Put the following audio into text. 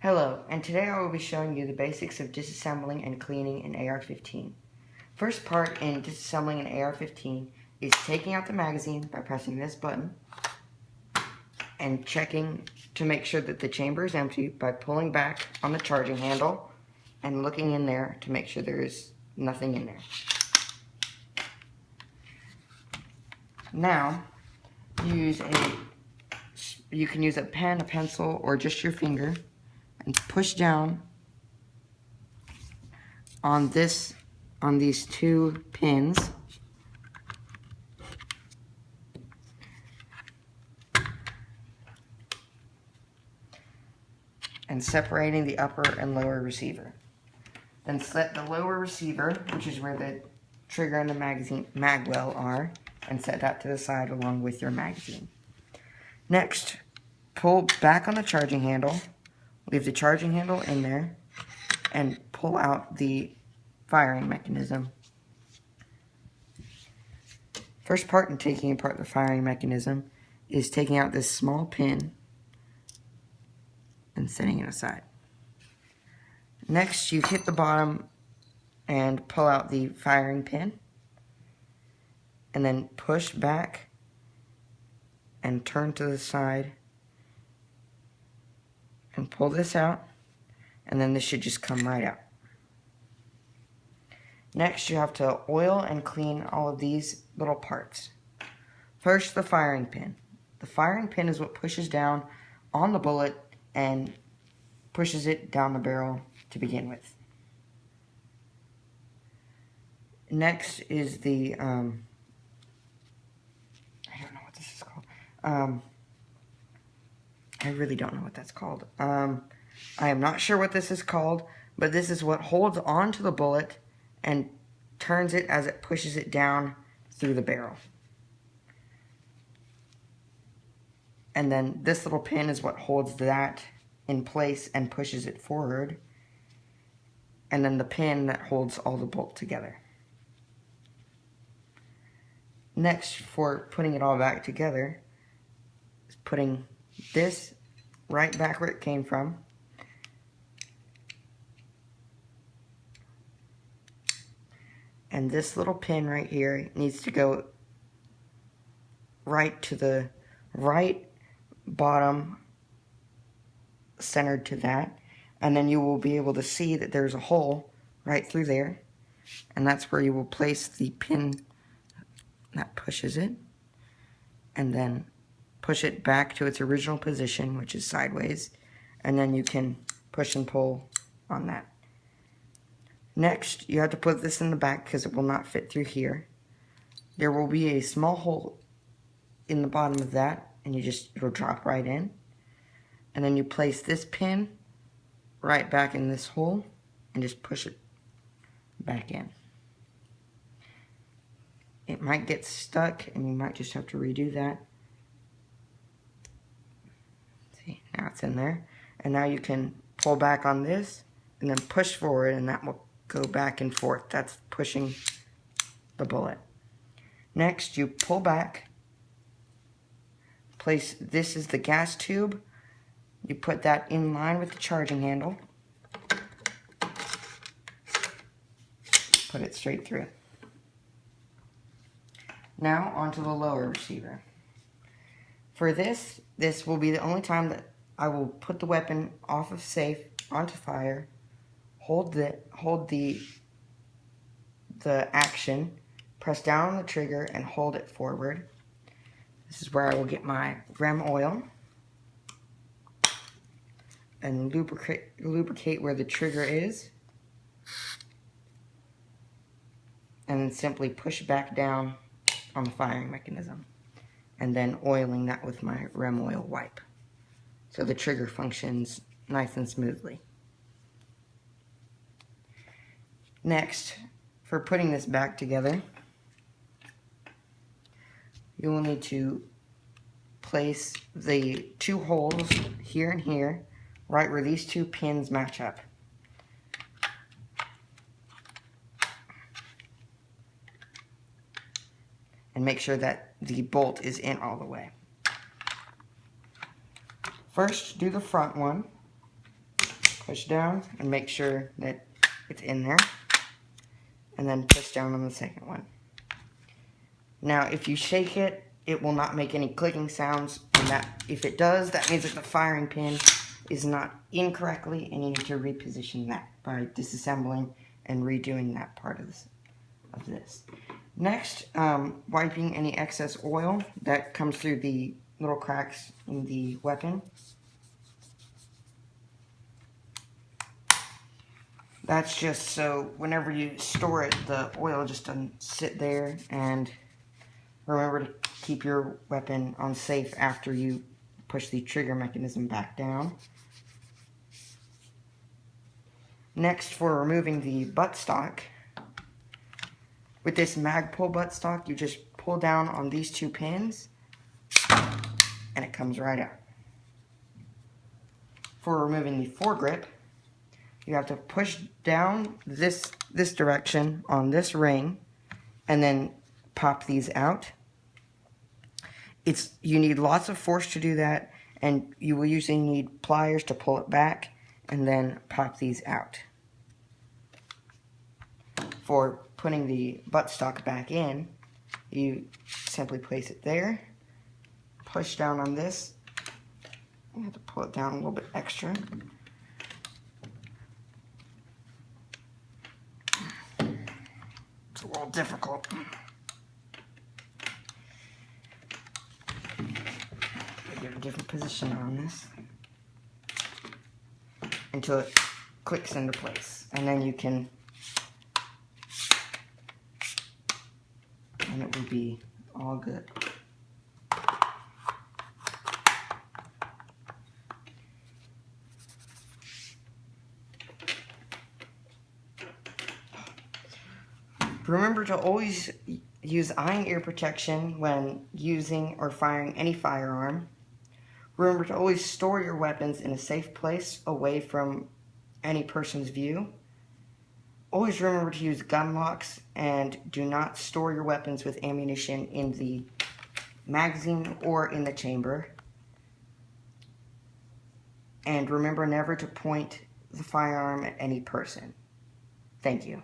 Hello, and today I will be showing you the basics of disassembling and cleaning an AR-15. First part in disassembling an AR-15 is taking out the magazine by pressing this button and checking to make sure that the chamber is empty by pulling back on the charging handle and looking in there to make sure there is nothing in there. Now, you can use a pen, a pencil, or just your finger and push down on these two pins and separating the upper and lower receiver. Then set the lower receiver, which is where the trigger and the magwell are, and set that to the side along with your magazine. Next, pull back on the charging handle, leave the charging handle in there, and pull out the firing mechanism. First part in taking apart the firing mechanism is taking out this small pin and setting it aside. Next, you hit the bottom and pull out the firing pin, and then push back and turn to the side and pull this out, and then this should just come right out. Next, you have to oil and clean all of these little parts. First, the firing pin. The firing pin is what pushes down on the bullet and pushes it down the barrel to begin with. Next is the, I don't know what this is called. I really don't know what that's called. I am not sure what this is called, but this is what holds onto the bullet and turns it as it pushes it down through the barrel. And then this little pin is what holds that in place and pushes it forward. And then the pin that holds all the bolt together. Next, for putting it all back together, is putting this right back where it came from. And this little pin right here needs to go right to the right bottom, centered to that. And then you will be able to see that there's a hole right through there. And that's where you will place the pin that pushes it. And then push it back to its original position, which is sideways. And then you can push and pull on that. Next, you have to put this in the back because it will not fit through here. There will be a small hole in the bottom of that, and it'll drop right in. And then you place this pin right back in this hole and just push it back in. It might get stuck and you might just have to redo that. See, now it's in there. And now you can pull back on this and then push forward, and that will go back and forth. That's pushing the bullet. Next, you pull back. This is the gas tube. You put that in line with the charging handle. Put it straight through. Now, onto the lower receiver. For this will be the only time that I will put the weapon off of safe onto fire, hold the action, press down on the trigger, and hold it forward. This is where I will get my rem oil and lubricate where the trigger is, and then simply push back down on the firing mechanism, and then oiling that with my rem oil wipe so the trigger functions nice and smoothly. Next, for putting this back together, you will need to place the two holes here and here, right where these two pins match up. And make sure that the bolt is in all the way. First, do the front one. push down and make sure that it's in there, and then push down on the second one. Now if you shake it, it will not make any clicking sounds, and that if it does, that means that the firing pin is not in correctly, and you need to reposition that by disassembling and redoing that part of this. Next, wiping any excess oil that comes through the little cracks in the weapon. That's just so whenever you store it, the oil just doesn't sit there. And remember to keep your weapon on safe after you push the trigger mechanism back down. Next, for removing the buttstock, with this Magpul buttstock, you just pull down on these two pins and it comes right out. For removing the foregrip, you have to push down this direction on this ring and then pop these out. You need lots of force to do that, and you will usually need pliers to pull it back and then pop these out. For putting the buttstock back in, you simply place it there, push down on this. You have to pull it down a little bit extra. It's a little difficult. Give a different position on this until it clicks into place, and then you can, and it will be all good. Remember to always use eye and ear protection when using or firing any firearm. Remember to always store your weapons in a safe place away from any person's view. Always remember to use gun locks, and do not store your weapons with ammunition in the magazine or in the chamber. And remember never to point the firearm at any person. Thank you.